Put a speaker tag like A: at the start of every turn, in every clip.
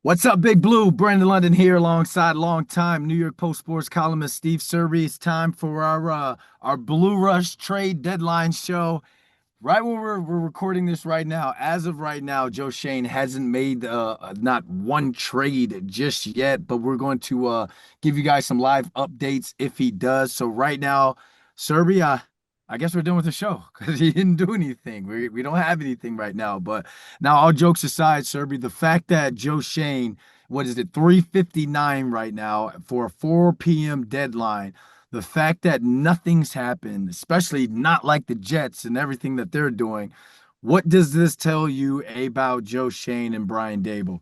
A: What's up, Big Blue? Brandon London here alongside longtime New York Post sports columnist Steve Serby. It's time for our Blue Rush trade deadline show. Right when we're recording this right now, as of right now, Joe Schoen hasn't made not one trade just yet, but we're going to give you guys some live updates if he does. So right now, Serbia, I guess we're done with the show because he didn't do anything. We don't have anything right now. But now, all jokes aside, Serbia, the fact that Joe Schoen, what is it, 3:59 right now for a 4 p.m. deadline, the fact that nothing's happened, especially not like the Jets and everything that they're doing, what does this tell you about Joe Schoen and Brian Dable?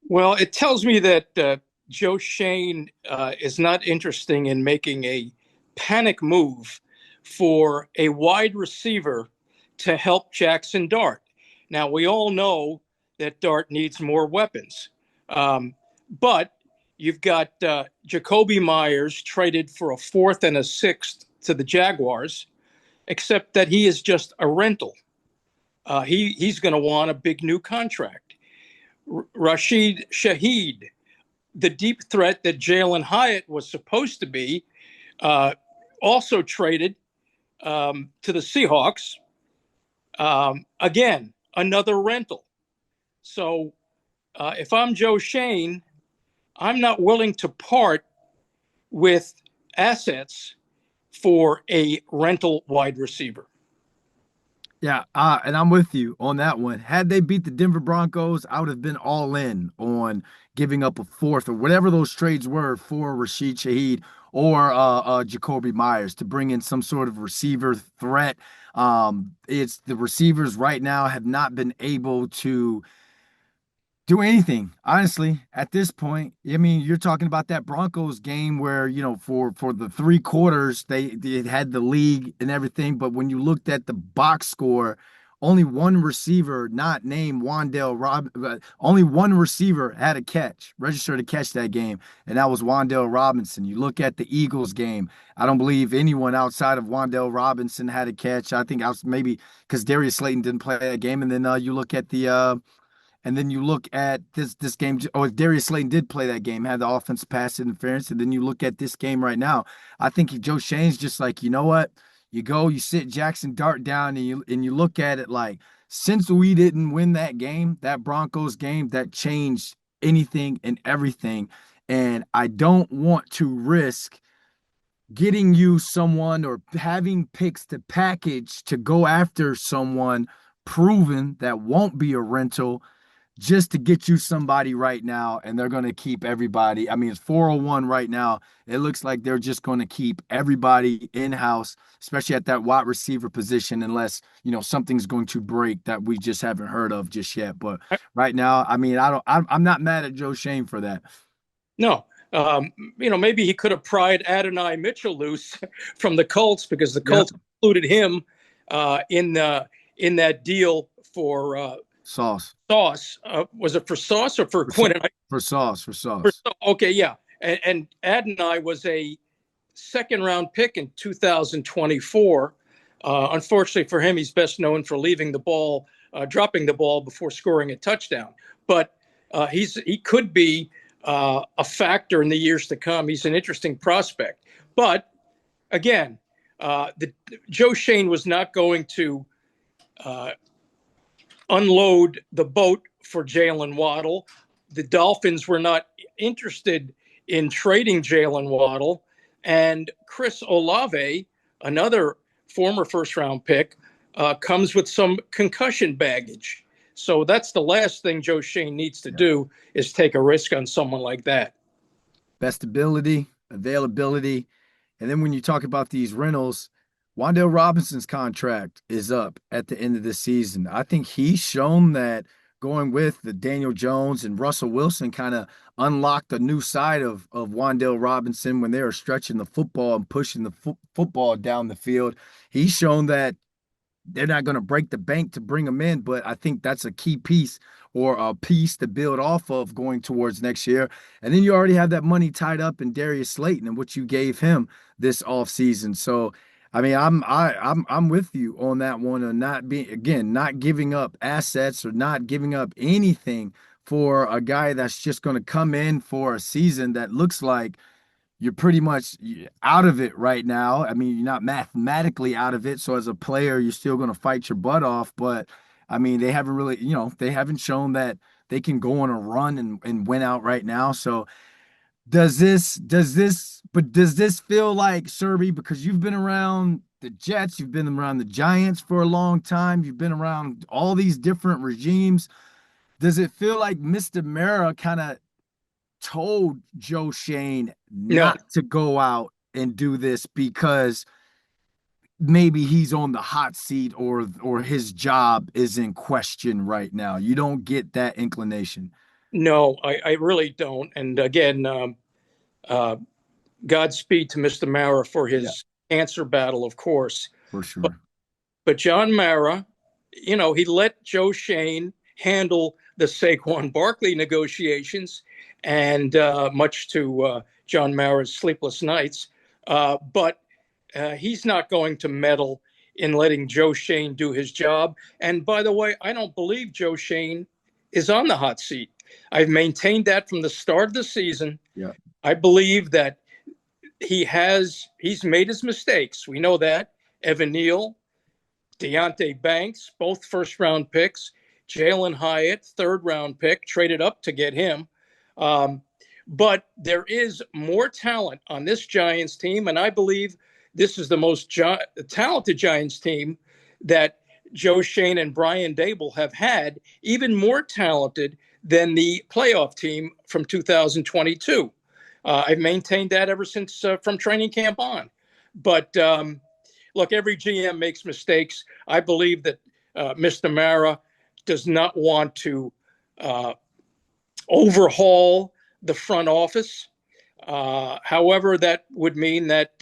B: Well, it tells me that Joe Schoen is not interested in making a panic move for a wide receiver to help Jackson Dart. Now, we all know that Dart needs more weapons, but you've got Jacoby Myers traded for a fourth and a sixth to the Jaguars, except that he is just a rental. He's going to want a big new contract. Rashid Shaheed, the deep threat that Jalen Hyatt was supposed to be, uh, also traded to the Seahawks. Again, another rental. So if I'm Joe Schoen, I'm not willing to part with assets for a rental wide receiver.
A: Yeah, and I'm with you on that one. Had they beat the Denver Broncos, I would have been all in on giving up a fourth or whatever those trades were for Rashid Shaheed or Jacoby Myers to bring in some sort of receiver threat. It's the receivers right now have not been able to do anything, honestly, at this point. I mean, you're talking about that Broncos game where, for the 3 quarters, they had the lead and everything. But when you looked at the box score, only one receiver, not named only one receiver had a catch, registered a catch that game, and that was Wan'Dale Robinson. You look at the Eagles game, I don't believe anyone outside of Wan'Dale Robinson had a catch. I think I was maybe because Darius Slayton didn't play that game. And then you look at this game. Oh, Darius Slayton did play that game, had the offensive pass interference, and then you look at this game right now. I think Joe Shane's just like, you know what? You go, you sit Jackson Dart down, and you look at it like, since we didn't win that game, that Broncos game, that changed anything and everything. And I don't want to risk getting you someone or having picks to package to go after someone proven that won't be a rental just to get you somebody right now, and they're going to keep everybody. I mean, it's 401 right now. It looks like they're just going to keep everybody in-house, especially at that wide receiver position, unless, something's going to break that we just haven't heard of just yet. But right now, I mean, I'm not mad at Joe Shane for that.
B: No. Maybe he could have pried Adonai Mitchell loose from the Colts because the
A: Yeah.
B: Colts included him in that deal for
A: Sauce.
B: Sauce. Was it for Sauce or for Quinn?
A: For sauce.
B: Okay, yeah. And Adonai was a second round pick in 2024. Unfortunately for him, he's best known for dropping the ball before scoring a touchdown. But he could be a factor in the years to come. He's an interesting prospect. But again, Joe Schoen was not going to unload the boat for Jaylen Waddle. The Dolphins were not interested in trading Jaylen Waddle. And Chris Olave, another former first-round pick, comes with some concussion baggage. So that's the last thing Joe Schoen needs to do is take a risk on someone like that.
A: Best ability, availability. And then when you talk about these rentals, Wan'Dale Robinson's contract is up at the end of the season. I think he's shown that going with the Daniel Jones and Russell Wilson kind of unlocked a new side of Wan'Dale Robinson when they were stretching the football and pushing the football down the field. He's shown that they're not going to break the bank to bring him in, but I think that's a key piece or a piece to build off of going towards next year. And then you already have that money tied up in Darius Slayton and what you gave him this offseason. So, I mean, I'm with you on that one, and not giving up assets or not giving up anything for a guy that's just going to come in for a season that looks like you're pretty much out of it right now. I mean, you're not mathematically out of it. So as a player, you're still going to fight your butt off. But I mean, they haven't really, they haven't shown that they can go on a run and win out right now. So does this feel like Serby, because you've been around the Jets, you've been around the Giants for a long time, you've been around all these different regimes. Does it feel like Mr. Mara kind of told Joe Schoen
B: No,
A: not to go out and do this because maybe he's on the hot seat or his job is in question right now? You don't get that inclination.
B: no, I really don't. And again, uh, Godspeed to Mr. Mara for
A: Yeah,
B: his cancer battle, of course.
A: for
B: But,
A: sure.
B: but John Mara, he let Joe Schoen handle the Saquon Barkley negotiations, and much to John Mara's sleepless nights. But he's not going to meddle in letting Joe Schoen do his job. And by the way, I don't believe Joe Schoen is on the hot seat. I've maintained that from the start of the season.
A: Yeah.
B: I believe that he's made his mistakes. We know that. Evan Neal, Deontay Banks, both first round picks. Jalen Hyatt, third round pick, traded up to get him. Um, but there is more talent on this Giants team, and I believe this is the most talented Giants team that Joe Schoen and Brian Dable have had, even more talented than the playoff team from 2022. I've maintained that ever since from training camp on. But look, every GM makes mistakes. I believe that Mr. Mara does not want to uh, overhaul the front office. However, that would mean that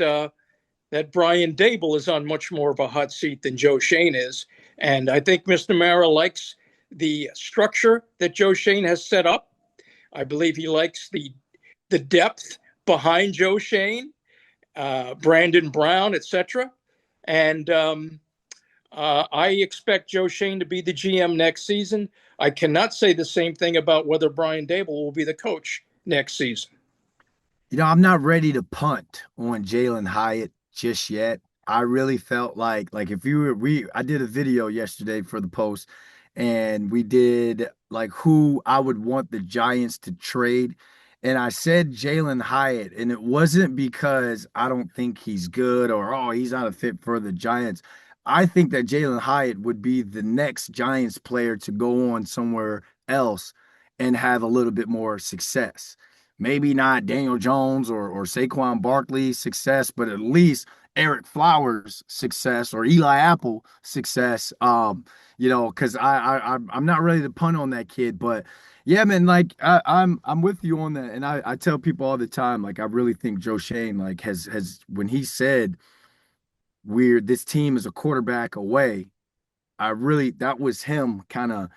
B: Brian Dable is on much more of a hot seat than Joe Schoen is, and I think Mr. Mara likes the structure that Joe Schoen has set up. I believe he likes the depth behind Joe Schoen, Brandon Brown, etc. And I expect Joe Schoen to be the GM next season. I cannot say the same thing about whether Brian Dable will be the coach next season.
A: I'm not ready to punt on Jalen Hyatt just yet. I really felt like if you were I did a video yesterday for the post and we did like who I would want the Giants to trade. And I said Jalen Hyatt, and it wasn't because I don't think he's good or oh, he's not a fit for the Giants. I think that Jalen Hyatt would be the next Giants player to go on somewhere else and have a little bit more success. Maybe not Daniel Jones or Saquon Barkley's success, but at least Eric Flowers' success or Eli Apple success. Because I'm not ready to punt on that kid, but yeah, man, like I'm with you on that, and I tell people all the time, like I really think Joe Schoen like has when he said we're this team is a quarterback away. I really that was him kind of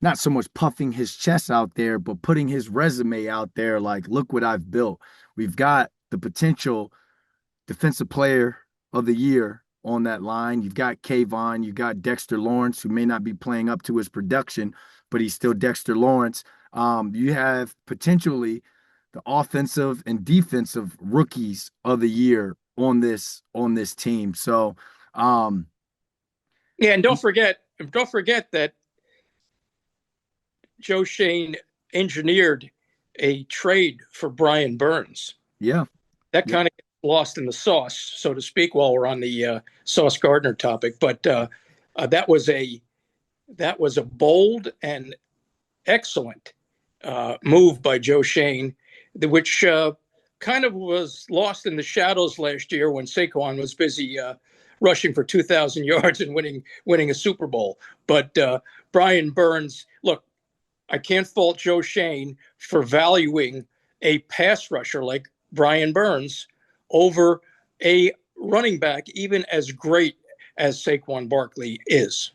A: not so much puffing his chest out there, but putting his resume out there like, look what I've built. We've got the potential defensive player of the year on that line. You've got Kayvon, you've got Dexter Lawrence, who may not be playing up to his production, but he's still Dexter Lawrence. You have potentially the offensive and defensive rookies of the year on this team. So um
B: Yeah, and don't forget that Joe Schoen engineered a trade for Brian Burns.
A: yeah,
B: That
A: yeah.
B: kind of gets lost in the sauce, so to speak, while we're on the Sauce Gardner topic. But that was a bold and excellent move by Joe Schoen, which kind of was lost in the shadows last year when Saquon was busy rushing for 2,000 yards and winning a Super Bowl. But Brian Burns, look, I can't fault Joe Schoen for valuing a pass rusher like Brian Burns over a running back, even as great as Saquon Barkley is.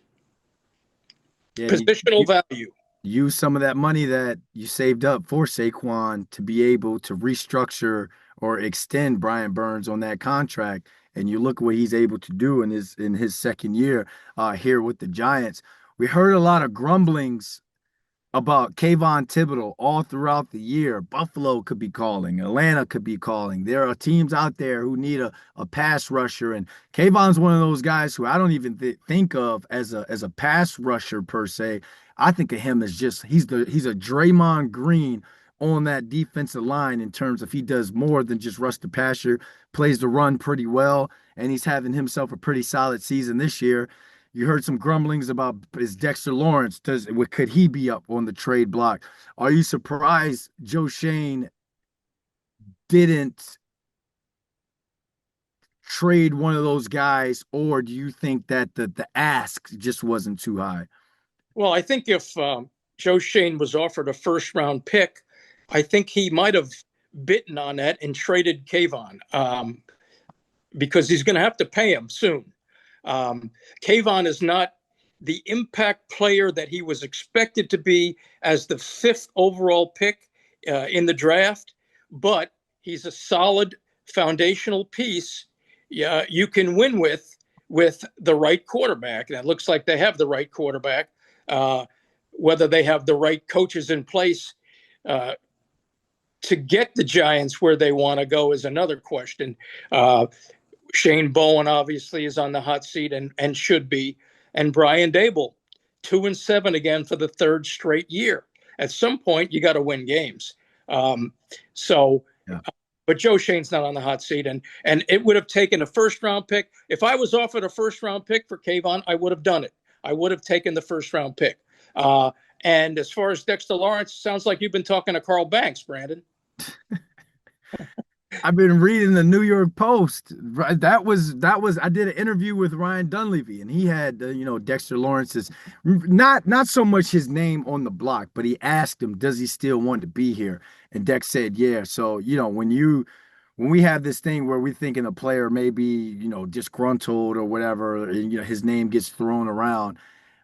A: Yeah, and
B: Positional value.
A: use some of that money that you saved up for Saquon to be able to restructure or extend Brian Burns on that contract. And you look what he's able to do in his second year here with the Giants. We heard a lot of grumblings about Kayvon Thibodeau all throughout the year. Buffalo could be calling, Atlanta could be calling. There are teams out there who need a pass rusher, and Kayvon's one of those guys who I don't even think of as a pass rusher per se. I think of him as just he's a Draymond Green on that defensive line in terms of he does more than just rush the passer, plays the run pretty well, and he's having himself a pretty solid season this year. You heard some grumblings about is Dexter Lawrence? Could he be up on the trade block? Are you surprised Joe Schoen didn't trade one of those guys, or do you think that the ask just wasn't too high?
B: Well, I think if Joe Schoen was offered a first round pick, I think he might have bitten on that and traded Kayvon because he's going to have to pay him soon. Kayvon is not the impact player that he was expected to be as the fifth overall pick in the draft, but he's a solid foundational piece. Yeah, you can win with the right quarterback. And it looks like they have the right quarterback. Uh, Whether they have the right coaches in place uh, to get the Giants where they want to go is another question. Shane Bowen obviously is on the hot seat and should be, and Brian Dable, 2-7 again for the third straight year. At some point, you got to win games. Um, so,
A: Yeah.
B: but Joe Shane's not on the hot seat, and it would have taken a first round pick. If I was offered a first round pick for Kayvon, I would have done it. I would have taken the first round pick. And as far as Dexter Lawrence, sounds like you've been talking to Carl Banks, Brandon.
A: I've been reading the New York Post. Right, that was I did an interview with Ryan Dunleavy, and he had Dexter Lawrence's not so much his name on the block, but he asked him, does he still want to be here? And Dex said, yeah. So when we have this thing where we're thinking a player may be disgruntled or whatever, and his name gets thrown around.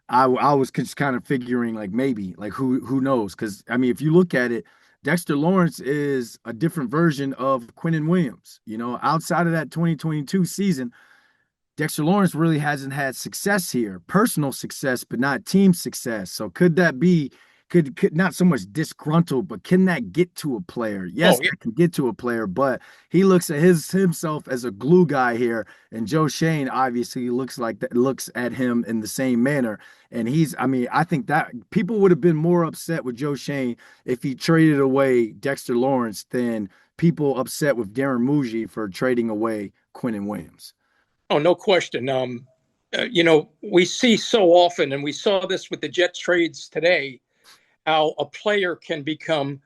A: I was just kind of figuring like maybe like who knows? Because I mean, if you look at it, Dexter Lawrence is a different version of Quinnen Williams. Outside of that 2022 season, Dexter Lawrence really hasn't had success here, personal success, but not team success. So could that be could not so much disgruntled, but can that get to a player? Yes,
B: Oh, yeah.
A: that can get to a player, but he looks at himself as a glue guy here, and Joe Schoen obviously looks at him in the same manner. And I mean, I think that people would have been more upset with Joe Schoen if he traded away Dexter Lawrence than people upset with Darren Muji for trading away Quinnen Williams.
B: Oh, no question. We see so often, and we saw this with the Jets trades today, how a player can become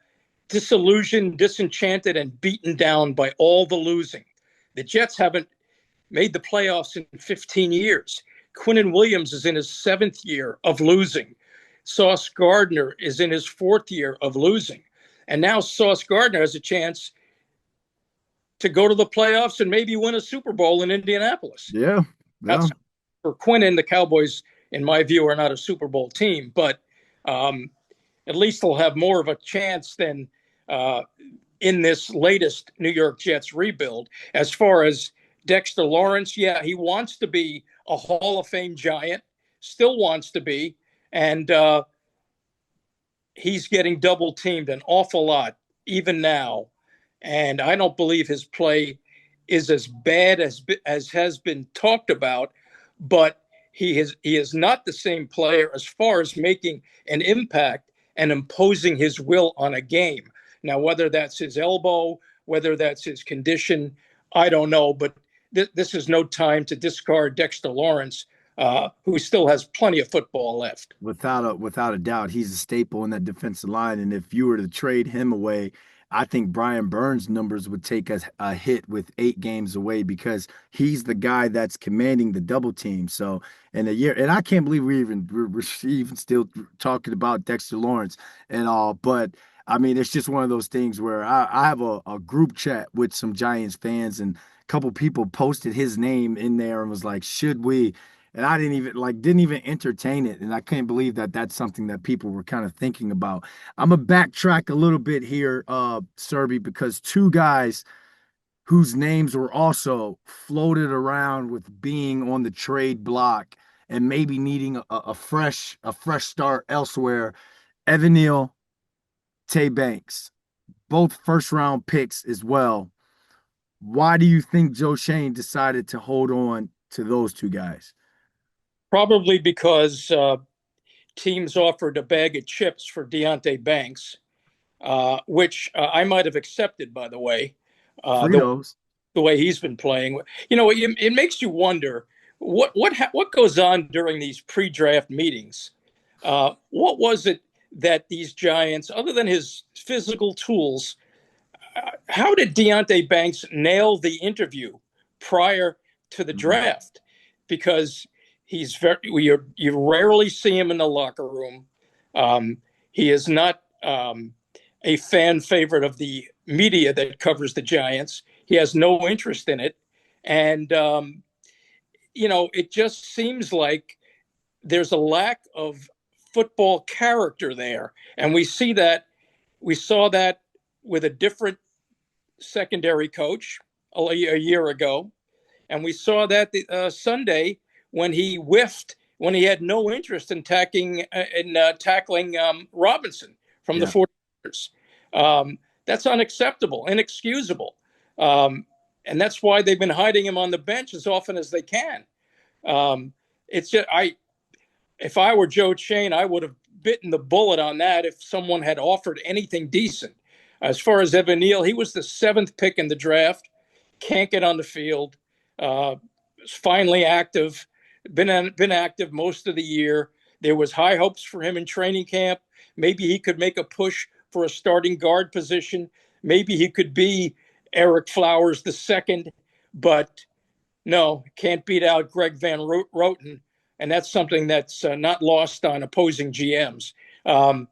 B: disillusioned, disenchanted, and beaten down by all the losing. The Jets haven't made the playoffs in 15 years. Quinnen Williams is in his seventh year of losing. Sauce Gardner is in his fourth year of losing. And now Sauce Gardner has a chance to go to the playoffs and maybe win a Super Bowl in Indianapolis.
A: Yeah, yeah.
B: That's for Quinnen. The Cowboys, in my view, are not a Super Bowl team, but um, at least they'll have more of a chance than uh, in this latest New York Jets rebuild. As far as Dexter Lawrence, yeah, he wants to be a Hall of Fame Giant, still wants to be, and he's getting double teamed an awful lot, even now. And I don't believe his play is as bad as has been talked about, but he is not the same player as far as making an impact and imposing his will on a game. Now, whether that's his elbow, whether that's his condition, I don't know. But this is no time to discard Dexter Lawrence, who still has plenty of football left.
A: Without a doubt, he's a staple in that defensive line. And if you were to trade him away, I think Brian Burns' numbers would take a hit with 8 games away because he's the guy that's commanding the double team. So in a year, and I can't believe we're even still talking about Dexter Lawrence and all. But I mean, it's just one of those things where I have a group chat with some Giants fans, and a couple people posted his name in there and was like, "Should we?" And I didn't even entertain it, and I can't believe that that's something that people were kind of thinking about. I'm gonna backtrack a little bit here, Serby, because two guys whose names were also floated around with being on the trade block and maybe needing a fresh start elsewhere. Evan Neal, Tay Banks, both first round picks as well. Why do you think Joe Schoen decided to hold on to those two guys?
B: Probably because teams offered a bag of chips for Deontay Banks, which I might have accepted, by the way, the
A: Fritos.
B: way he's been playing. You know, it makes you wonder what goes on during these pre-draft meetings. What was it that these Giants, other than his physical tools, how did Deontay Banks nail the interview prior to the
A: Mhm.
B: draft? Because he's very you rarely see him in the locker room. Um, he is not a fan favorite of the media that covers the Giants. He has no interest in it, and it just seems like there's a lack of football character there, and we saw that with a different secondary coach a year ago, and we saw that the Sunday when he whiffed, when he had no interest in tackling Robinson from the
A: Yeah.
B: 49ers. That's unacceptable, inexcusable, and that's why they've been hiding him on the bench as often as they can. Um, it's just if I were Joe Schoen, I would have bitten the bullet on that if someone had offered anything decent. As far as Evan Neal, he was the seventh pick in the draft. Can't get on the field. Finally active. Been active most of the year. There was high hopes for him in training camp. Maybe he could make a push for a starting guard position. Maybe he could be Eric Flowers the second, but no, can't beat out Greg Van Roten, and that's something that's not lost on opposing GMs. Um,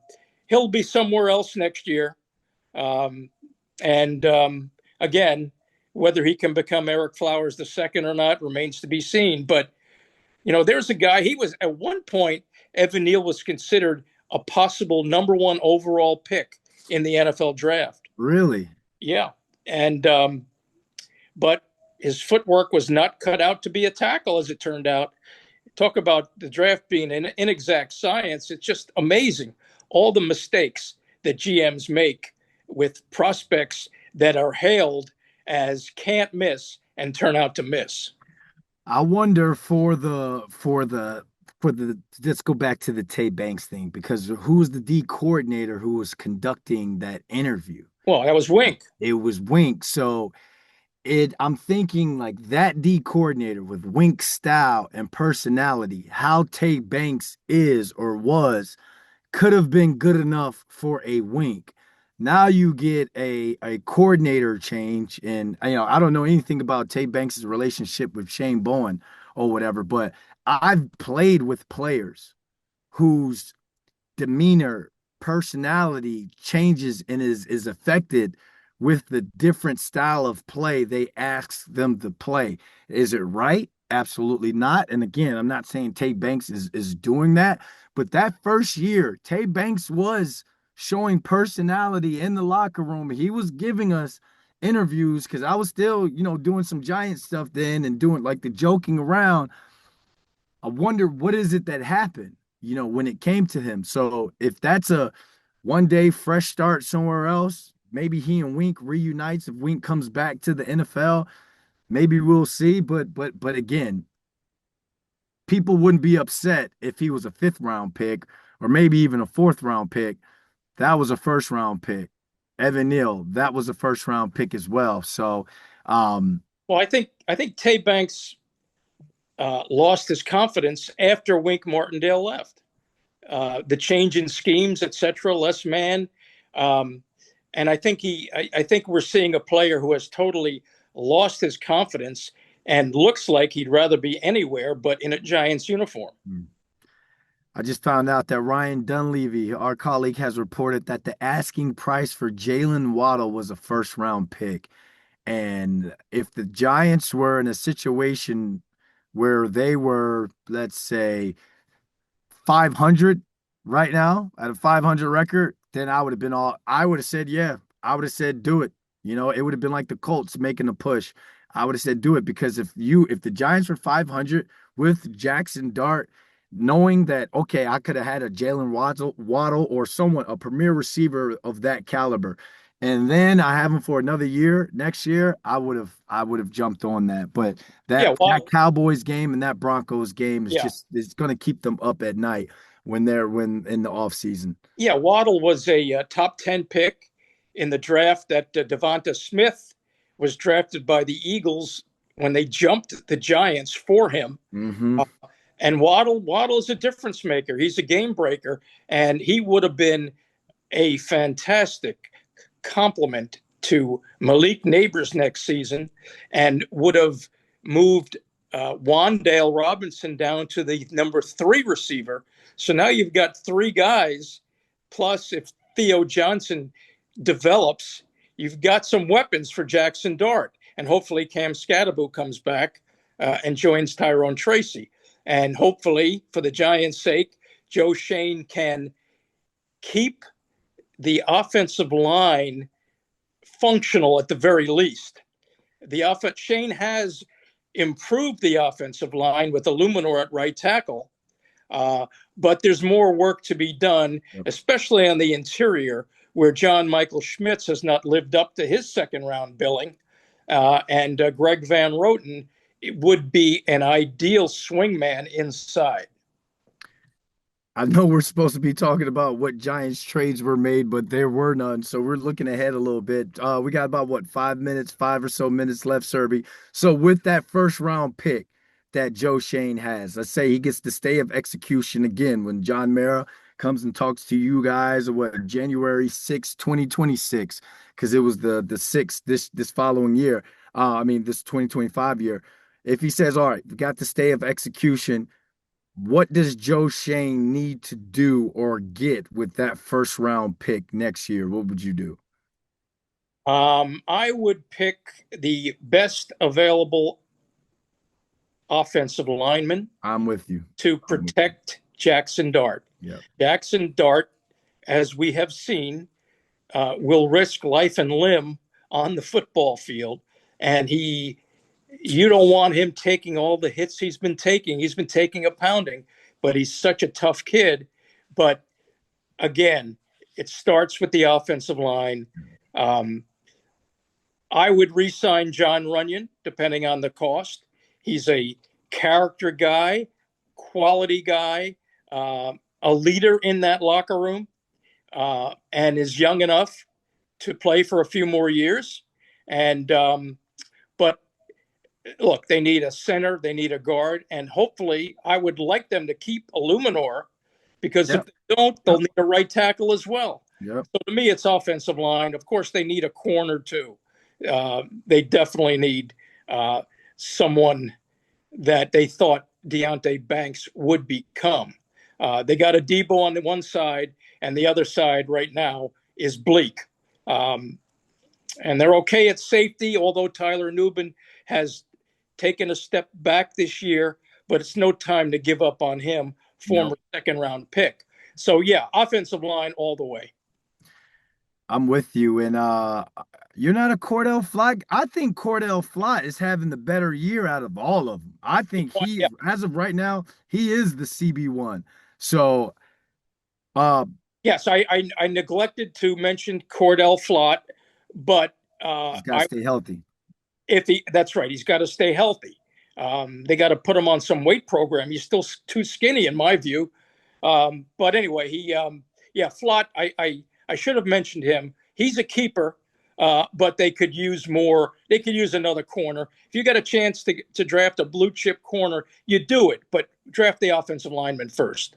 B: he'll be somewhere else next year, um, and again, whether he can become Eric Flowers the second or not remains to be seen. But there's a guy. He was at one point. Evan Neal was considered a possible number one overall pick in the NFL draft.
A: Really?
B: Yeah, and but his footwork was not cut out to be a tackle, as it turned out. Talk about the draft being an inexact science. It's just amazing all the mistakes that GMs make with prospects that are hailed as can't miss and turn out to miss.
A: I wonder for the let's go back to the Tay Banks thing because who's the D coordinator who was conducting that interview?
B: Well, that was Wink.
A: It was Wink. So I'm thinking like that D coordinator with Wink style and personality, how Tay Banks is or was could have been good enough for a Wink. Now you get a coordinator change, and I don't know anything about Tay Banks' relationship with Shane Bowen or whatever, but I've played with players whose demeanor, personality changes and is affected with the different style of play they ask them to play. Is it right? Absolutely not. And again, I'm not saying Tay Banks is doing that, but that first year, Tay Banks was showing personality in the locker room. He was giving us interviews because I was still, doing some Giant stuff then and doing like the joking around. I wonder what is it that happened, when it came to him. So if that's a one day fresh start somewhere else, maybe he and Wink reunites. If Wink comes back to the NFL, maybe we'll see. But again, people wouldn't be upset if he was a fifth round pick or maybe even a fourth round pick. That was a first round pick. Evan Neal, that was a first round pick as well. So
B: Well, I think Tay Banks lost his confidence after Wink Martindale left. The change in schemes, etc., less man. Um, and I think we're seeing a player who has totally lost his confidence and looks like he'd rather be anywhere but in a Giants uniform.
A: I just found out that Ryan Dunleavy, our colleague, has reported that the asking price for Jaylen Waddle was a first round pick. And if the Giants were in a situation where they were, let's say, 500 right now at a 500 record, then I would have said, yeah, I would have said, do it. It would have been like the Colts making a push. I would have said, do it because if the Giants were 500 with Jackson Dart knowing that, okay, I could have had a Waddle or someone, a premier receiver of that caliber. And then I have him for another year. Next year, I would have jumped on that. But
B: Yeah,
A: that
B: Waddle,
A: Cowboys game and that Broncos game is
B: yeah,
A: just it's gonna keep them up at night when in the off season.
B: yeah. Waddle was a top 10 pick in the draft that Devonta Smith was drafted by the Eagles when they jumped the Giants for him.
A: Hmm.
B: Uh, and Waddle is a difference maker. He's a game breaker, and he would have been a fantastic complement to Malik Neighbors next season, and would have moved Wandale Robinson down to the number 3 receiver. So now you've got 3 guys. Plus, if Theo Johnson develops, you've got some weapons for Jackson Dart, and hopefully Cam Scatterbo comes back and joins Tyrone Tracy. And hopefully, for the Giants' sake, Joe Schoen can keep the offensive line functional at the very least. The offense Shane has improved the offensive line with Illuminor at right tackle, but there's more work to be done,
A: Yep.
B: especially on the interior, where John Michael Schmitz has not lived up to his second round billing, and Greg Van Roten would be an ideal swingman inside.
A: I know we're supposed to be talking about what Giants trades were made, but there were none. So we're looking ahead a little bit. We got about what 5 minutes, 5 or so minutes left, Serby. So with that first round pick that Joe Schoen has, let's say he gets the stay of execution again when John Mara comes and talks to you guys or what January 6th, 2026, because it was the sixth this following year. I mean this 2025 year. If he says, all right, we got the stay of execution, what does Joe Schoen need to do or get with that first round pick next year? What would you do?
B: I would pick the best available offensive lineman
A: I'm with you.
B: to
A: I'm with you.
B: protect Jackson Dart.
A: Yep.
B: Jackson Dart, as we have seen, will risk life and limb on the football field, and you don't want him taking all the hits he's been taking. He's been taking a pounding, but he's such a tough kid. But again, it starts with the offensive line. Um, I would re-sign John Runyon, depending on the cost. He's a character guy, quality guy, a leader in that locker room, and is young enough to play for a few more years. And but look, they need a center, they need a guard, and hopefully, I would like them to keep Illuminor because if
A: Yep.
B: they don't, they'll
A: Yep.
B: need a right tackle as well.
A: Yep.
B: So to me, it's offensive line. Of course, they need a corner too. They definitely need someone that they thought Deontay Banks would become. They got a Debo on the one side, and the other side right now is bleak. Um, and they're okay at safety, although Tyler Nubin has taken a step back this year, but it's no time to give up on him,
A: No,
B: former second round pick. So, yeah, offensive line all the way.
A: I'm with you. And you're not a Cordell Flott. I think Cordell Flott is having the better year out of all of them. I think he,
B: Yeah,
A: as of right now, he is the CB1. So uh
B: yes, I neglected to mention Cordell Flott, but
A: he's got to
B: I
A: stay healthy.
B: if he that's right, he's got to stay healthy. They got to put him on some weight program. He's still too skinny in my view. But anyway, yeah, Flott. I should have mentioned him. He's a keeper, but they could use more. They could use another corner. If you got a chance to draft a blue chip corner, you do it, but draft the offensive lineman first.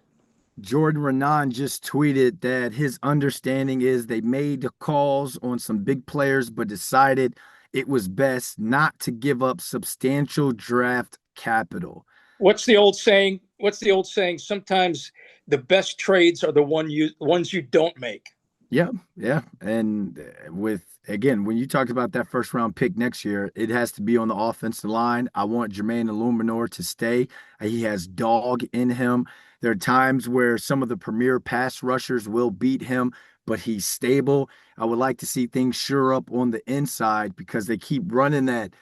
A: Jordan Renan just tweeted that his understanding is they made the calls on some big players, but decided it was best not to give up substantial draft capital.
B: What's the old saying? What's the old saying? Sometimes the best trades are the ones you don't make.
A: Yeah, yeah. And with again, when you talk about that first round pick next year, it has to be on the offensive line. I want Jermaine Illuminor to stay. He has dog in him. There are times where some of the premier pass rushers will beat him, but he's stable. I would like to see things sure up on the inside because they keep running that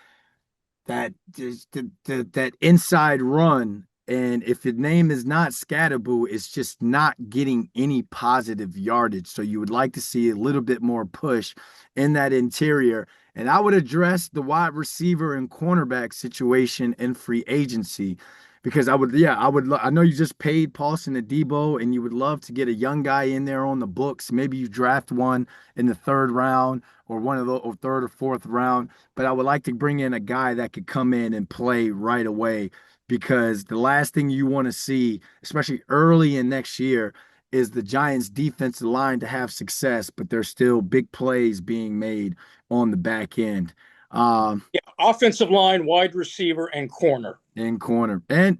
A: inside run And if the name is not Scatterboo, it's just not getting any positive yardage. So you would like to see a little bit more push in that interior. And I would address the wide receiver and cornerback situation in free agency because I know you just paid Paulson Adebo and you would love to get a young guy in there on the books. Maybe you draft one in the third round or one of the or third or fourth round. But I would like to bring in a guy that could come in and play right away because the last thing you want to see, especially early in next year, is the Giants' defensive line to have success, but there's still big plays being made on the back end.
B: Yeah, offensive line, wide receiver, and corner.
A: In corner. And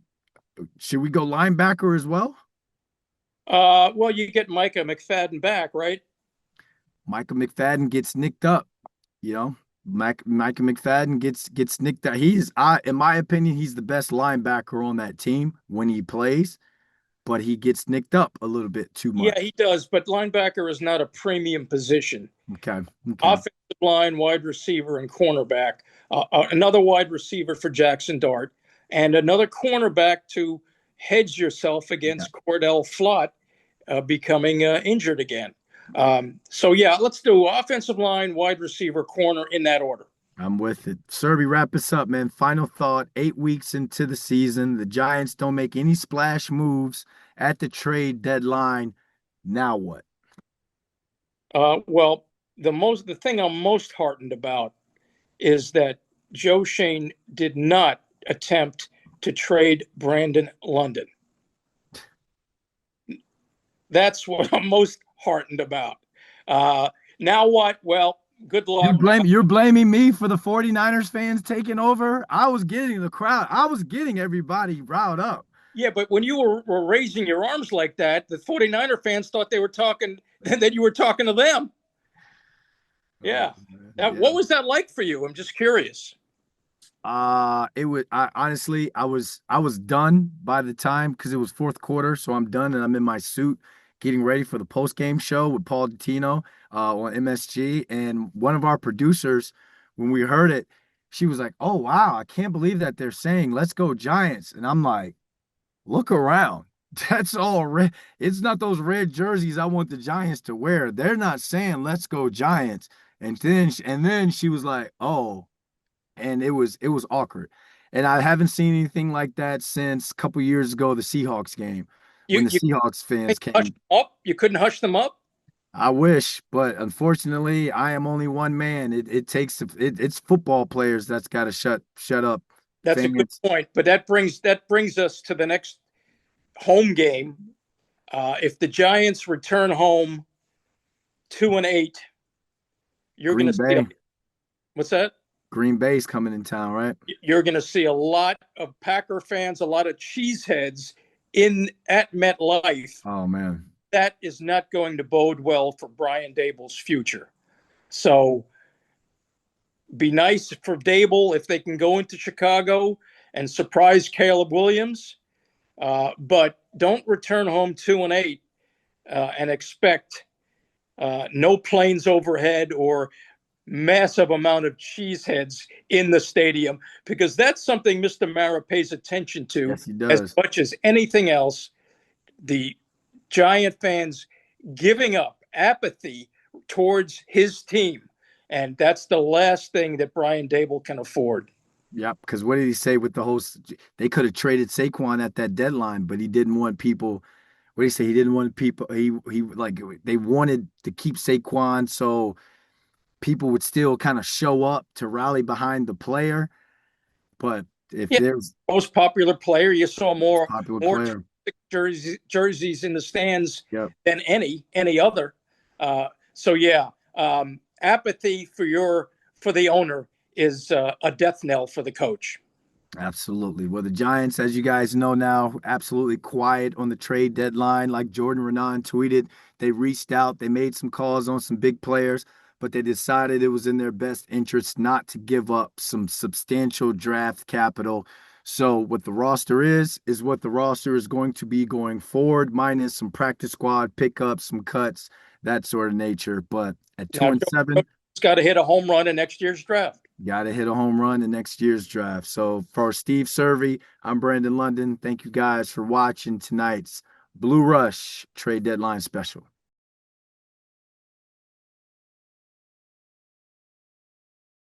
A: should we go linebacker as well?
B: Well, you get Micah McFadden back, right?
A: Michael McFadden gets nicked up, you know. Micah McFadden gets nicked up. In my opinion, he's the best linebacker on that team when he plays, but he gets nicked up a little bit too
B: Yeah,
A: much.
B: he does, but linebacker is not a premium position.
A: Okay, okay,
B: Offensive line, wide receiver, and cornerback. Another wide receiver for Jackson Dart, and another cornerback to hedge yourself
A: yeah,
B: against Cordell Flott becoming injured again. So, yeah, let's do offensive line, wide receiver, corner in that order.
A: I'm with it. Serby, wrap us up, man. Final thought. 8 weeks into the season, the Giants don't make any splash moves at the trade deadline. Now what?
B: Well, the thing I'm most heartened about is that Joe Schoen did not attempt to trade Brandon London. That's what I'm most heartened about. Now what? Well, good luck.
A: You're blaming me for the 49ers fans taking over. I was getting the crowd. I was getting everybody riled up.
B: Yeah, but when you were raising your arms like that, the 49er fans thought they were talking, that you were talking to them.
A: Oh,
B: Yeah.
A: man.
B: What
A: Yeah.
B: was that like for you? I'm just curious.
A: It was I honestly I was done by the time because it was fourth quarter, so I'm done and I'm in my suit getting ready for the post game show with Paul Dottino on MSG. And one of our producers, when we heard it, she was like, "Oh wow, I can't believe that they're saying let's go Giants." And I'm like, "Look around. That's all red. It's not those red jerseys I want the Giants to wear. They're not saying let's go Giants." And then she was like, "Oh." And it was awkward. And I haven't seen anything like that since a couple years ago, the Seahawks game, when the
B: You
A: Seahawks fans
B: hush
A: came.
B: them up. You couldn't hush them up.
A: I wish, but unfortunately, I am only one man. It's football players that's got to shut up,
B: That's a good
A: fans.
B: point. But that brings us to the next home game. If the Giants return home 2-8, you're going
A: Green
B: to see
A: Bay,
B: what's that?
A: Green Bay's coming in town, right?
B: You're going to see a lot of Packer fans, a lot of cheeseheads in at MetLife.
A: Oh man,
B: That is not going to bode well for Brian Dable's future. So be nice for Dable if they can go into Chicago and surprise Caleb Williams, but don't return home 2-8 and expect no planes overhead or massive amount of cheeseheads in the stadium, because that's something Mr. Mara pays attention to
A: yes he
B: as
A: does.
B: much as anything else. The Giant fans giving up, apathy towards his team. And that's the last thing that Brian Dable can afford.
A: Yep. Because what did he say with the whole? They could have traded Saquon at that deadline, but he didn't want people. What did he say? He didn't want people. He like they wanted to keep Saquon so people would still kind of show up to rally behind the player. But if
B: Yeah,
A: there's
B: most popular player. You saw
A: most
B: more
A: popular
B: more
A: player,
B: jerseys in the stands
A: yep,
B: than any other. So yeah, apathy for the owner is a death knell for the coach.
A: absolutely. Well, the Giants, as you guys know now, absolutely quiet on the trade deadline. Like Jordan Renan tweeted, they reached out, they made some calls on some big players, but they decided it was in their best interest not to give up some substantial draft capital. So what the roster is what the roster is going to be going forward, minus some practice squad pickups, some cuts, that sort of nature. But at two
B: Now,
A: and
B: Joe's
A: seven,
B: got to hit a home run in next year's draft.
A: Got to hit a home run in next year's draft. So for Steve Servey, I'm Brandon London. Thank you guys for watching tonight's Blue Rush trade deadline special.